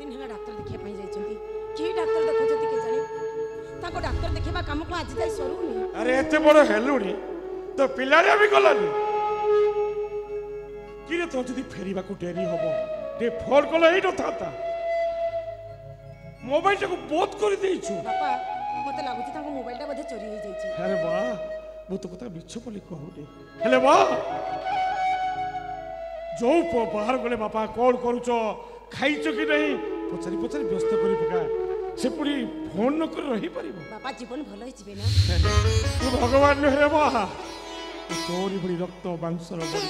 दिन है डाक्टर देखिए पाई जाइछंती की डाक्टर देखोजती के जाने ताको डाक्टर देखिबा काम को आज जाई सरुनी। अरे एते बड़ हेलुनी तो पिलारे भी गलानी कि रे तो जदी फेरीबा को डेरी होबो टे फोन कोला एई नथाता मोबाइल को बहुत कर देइछु। बापा मते लागुची ताको मोबाइल टा बधे चोरी हो जाइछि। अरे वाह वो तो कथा मिछ बोली कहूनी हेले वाह जो बाहर गले बापा कॉल करूचो खाइचो कि नहीं पचारि पचारि व्यस्त करी पका से पूरी फोन न कर रही परिबो। बापा जीवन भलो हि जिवे ना तू भगवान न रे वाह तोरी बड़ी रक्त मांसर बड़ी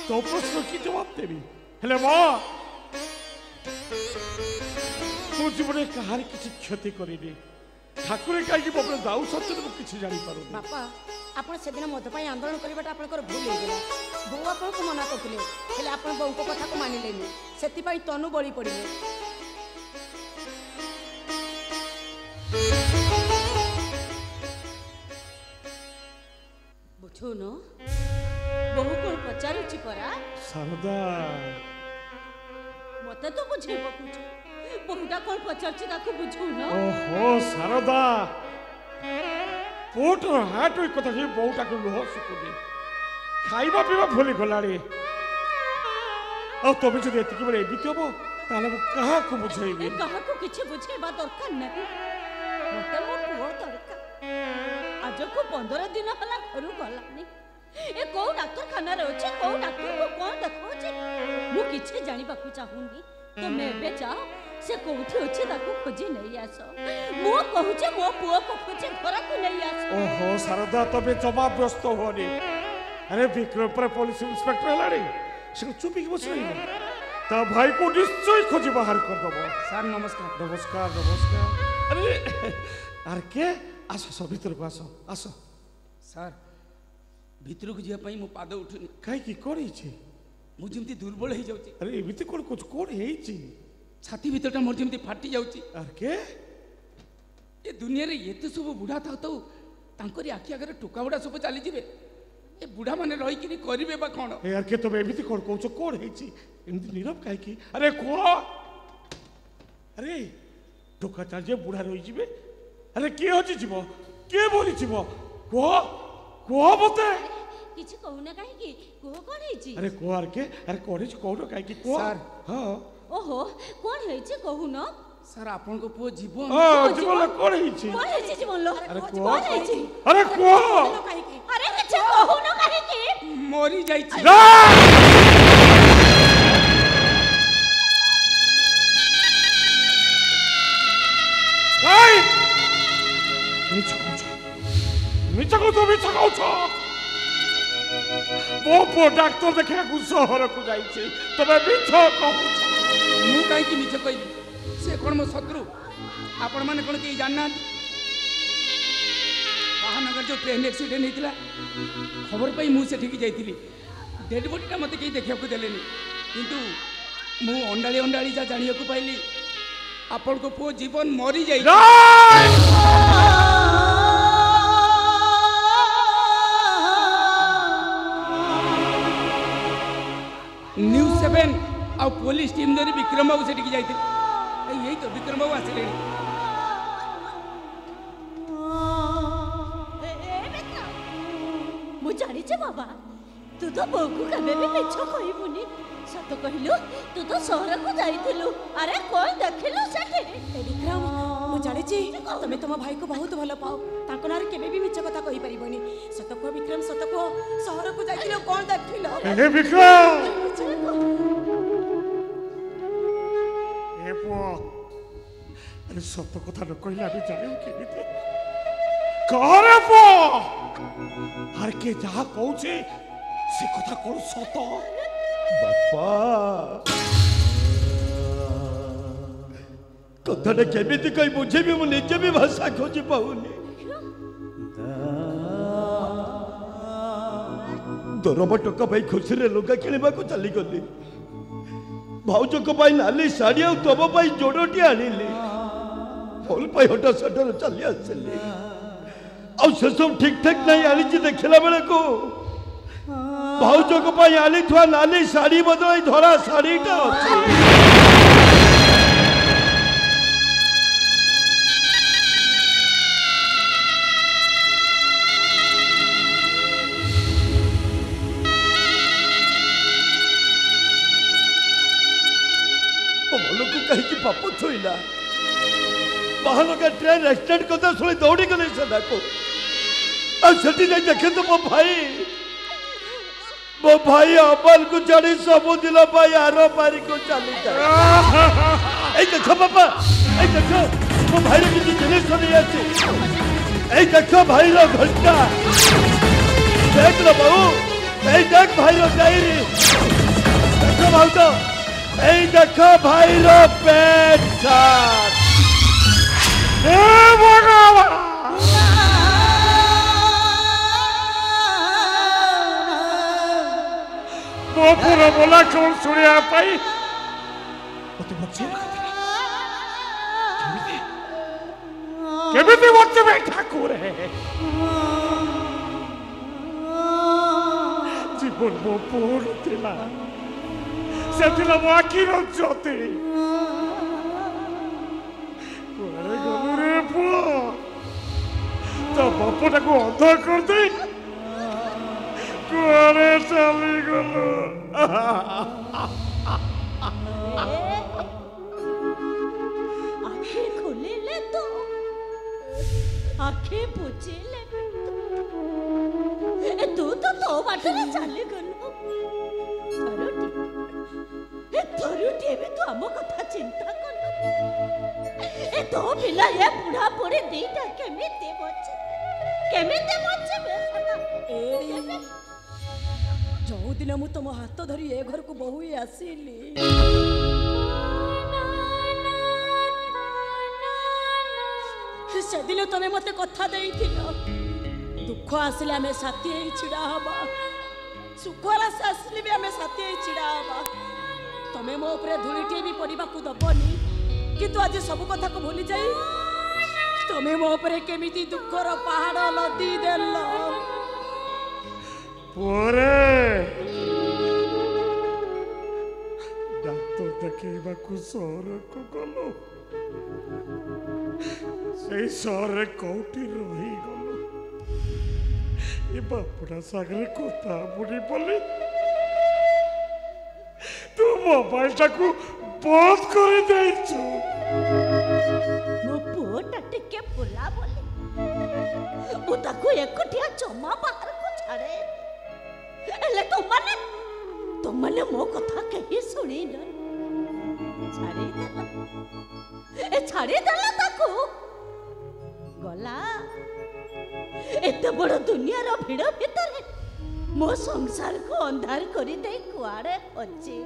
तो प्रश्न की जवाब देबी हेले वाह मो जीवने कहार किसी क्षति करिनी ठाकुरे कहीं मोबाइल दाऊ सत्य तो किसी जानी पारो बापा आपण से दिन मद पई आंदोलन करबाटा आपनकर भूल हो गेला बो आपन को मना करथिले हेले आपण बो को कथा को मानिलेनी सेति पई तनु बळी पड़िले। बुझो न बहु को पचारुची परा शारदा मते तो बुझे पकुछ बहुटा कोन पचारची ताको बुझो न। ओहो शारदा पोट हाट एक कथा जे बहुटा को लोह सुकुनी खाइबा पीबा भूली गलाड़ी आ तबे जदि एतिकी बरे एबिति हबो ताले कहा को बुझाइबे कहा को किछि बुझेबा दरकार नहीं मते मो पुओ दरकार आज को 15 दिन हला घरु गलानी ए को डॉक्टर खाना रे अछि को डॉक्टर को कोन देखो छी मु किछि जानि बाकू चाहुनी तुमे बे जाओ से कोठी अछि ताको खोजी नहीं आसो मो कहू छे मो पुओ को खोजी घर को नहीं आसो। ओहो शारदा तबे जवाब व्यस्त होनी अरे विक्रम पर पुलिस इंस्पेक्टर लाड़ी से चुपी के बस रही ता भाई को निश्चय खोजी बाहर कर दबो। सर नमस्कार। नमस्कार नमस्कार अरे आर के आसो सब भीतर को आसो आसो सर भीतर को जिया पई मो पाद उठुनी काई की कोड़ी छी मु जेमती दुर्बल हो जाउची अरे एबिति कोन कुछ कोड हेई छी छाती भीतरटा मोर जेमती फाटी जाउची आर के ए दुनिया रे एते सब बुढ़ा था तो तांकरी आखि आगे टोका बुढ़ा सब चली जिवे ए बुढ़ा माने रही कि करिवे बा कोन ए यार के तो एबिति कोन कोछ कोड हेई छी एमती नीरव काई की अरे को अरे टोका ता जे बुढ़ा रही जिवे अरे के होची जीवो के बोली जीवो को बते किछि कहू ना काहे की को कोन हे छी अरे को आर के अरे कोड़ी कोडो काई की को सर हां ओहो कोन हे छी कहू न सर आपन को पुओ जीवन जीवन कोन हे छी कोन हे छी जीवन लो अरे को कोन हे छी अरे को अरे किछि कहू न काहे की मरी जाई छी मिछ कहू पो डाक्टर देखा सहर को जाई तबे मिछ कहू मु काई की मिछ कहबी से कोन मो शत्रु आपण माने कोन के जानना महानगर जो ट्रेन एक्सीडेंट हेतिला खबर पाई मु से ठीक जाईतिली डेड बॉडीटा मते के देखिया को देलेनी किंतु मु अंडाली अंडाली जा जानिया को पाइली आपण को पो जीवन मरी जाई न्यूज 7 आ पुलिस टीम धरी विक्रम बाबू से जाइए यही तो विक्रम बाबू आसिले मु जानी छे बाबा तू तो बोकू कबे भी मिछ कहबुनी सत कहलु तू तो शहर को जाइथिलु अरे कोई देखिलु सेठी विक्रम मु जानी छी तमे तुम भाई को बहुत भलो पाओ ताको नारे केबे भी मिछ कथा कहि परिबोनी सत को विक्रम सत को शहर को जाइथिलु कोन देखिलु हे विक्रम ए पो अरे सत कथा न कहला भी जानियो केमिति करे पो हर के जहा कहू छे से कथा कोन सत बापा कथाटा केमिति कहि बुझेबी मु निजे भी भाषा खोजी पाउनी दरबा टका भाई खुशी रे लुगा किणवा को चली गली भाउज को भाई नाली साड़ी आ तब भाई जोड़ोटी आनिली फल पाई हटा सटर चली आसली आ से सब ठीक ठाक नहीं आनी देखला बेले को भाउज को भाई आनी थुआ नाली साड़ी बदल धरा साड़ीटा अच्छी कहीं पाप छुईला बाहन का ट्रेन एक्सीडेंट करता शुणी दौड़ी गले सेना को आठी जाई देखे तो मो भाई अमल को जानी सबुदिन आर पारी को चली जाए देख बापा देख मो भाई किसी जिनिस नहीं आसी देख भाई घंटा देख लो बहु देख भाई डायरी देख भाव तो देख भाई पेट साथ ମୋ ପୁଅ ବୋଲା କଣ ଶୁଣିବା ପାଇଁ ମତେ ବଞ୍ଚେଇ କେମିତି ବଞ୍ଚିବେ ଠାକୁର ଜୀବନ ମୋ ପୁଅ ଥିଲା ସେ ଥିଲା ମୋ ଆଖିର ଜ୍ୟୋତି କୁଆଡ଼େ ଗଲୁ ରେ ପୁଅ ତୋ ବାପଟାକୁ ଅନ୍ଧ କରିଦେଇ କୁଆଡ଼େ ଚାଲିଗଲୁ आँखें खोले ले तो आँखें बुझिले तू तो बाटरे चली गलु थरुटी भी तू आम कथा चिंता कर तो पिला ये बुढ़ा बुढ़ी दीटा केमिते बचे जो दिन मु तुम हाथ धरी ए घर को बहु आसिली से दिन तुम मते कथा दुख आसिले आम साथी छिड़ा हवा सुख आसिले भी आम साथी छिड़ा हवा तमें मो उपरे धूलीटे भी पड़वा को दबनी किंतु आज सब कथा को भूली जाई तमें मो उपरे केमिति दुखर पहाड़ लदी देल डाक्तर देखा सहर को गलु से सहर कौटी रही गलु ये बापुड़ा सागर कथा बुढ़ी बोली तू मोबाइल टाकू बंद कर देछु मो पुओटा टिके फुला बोली मु ताको एकटिया जमा बाहर को छाड़े एले तुमने मो कथा कहीं सुनी न छाड़ी देला ताको गला एते बड़ दुनिया रो भिड़ भितर मो संसार को अंधार करी दे कुआड़े अच्छी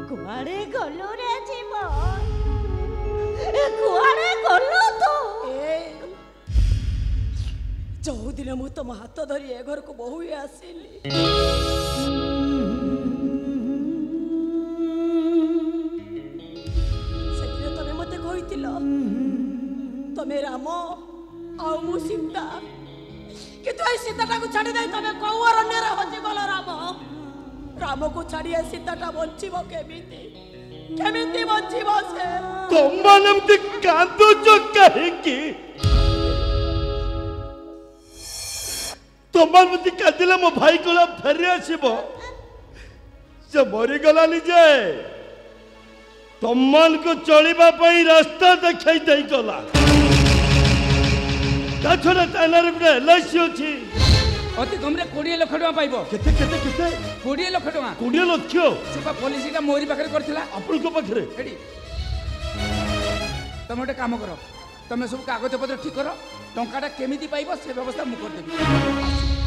कुआड़े गलो रे जीवन कुआड़े गलो तो जो दिन मु तुम हाथ धरी ए घर को बहु आसिली से तमें मते कहितिल तमें राम आ मु सीता किंतु ए सीताटा को छाड़ी दे तमें कौ अरण्य रे हजि गल राम को छाड़ी ए सीताटा बंचिबो केमिति केमिति बंचिबो से तुम मानम कांदो जो कहे की तुम कादिले मो भाई को फेरी आसब से मरीगलानी जे तुम को चलवा रास्ता देखाई दे गला छड़ा ताना गोटे एलआईसी अच्छी अति कम 20 लाख टका पाइब केते केते केते 20 लाख टका 20 लाख से पॉलिसी का मोरी पाखरे करथिला आपण को पाखरे एडी तुम गोटे काम कर तुम सब कागज पत्र ठीक कर टंकाटा केमिति पाइब से व्यवस्था मु कर देबी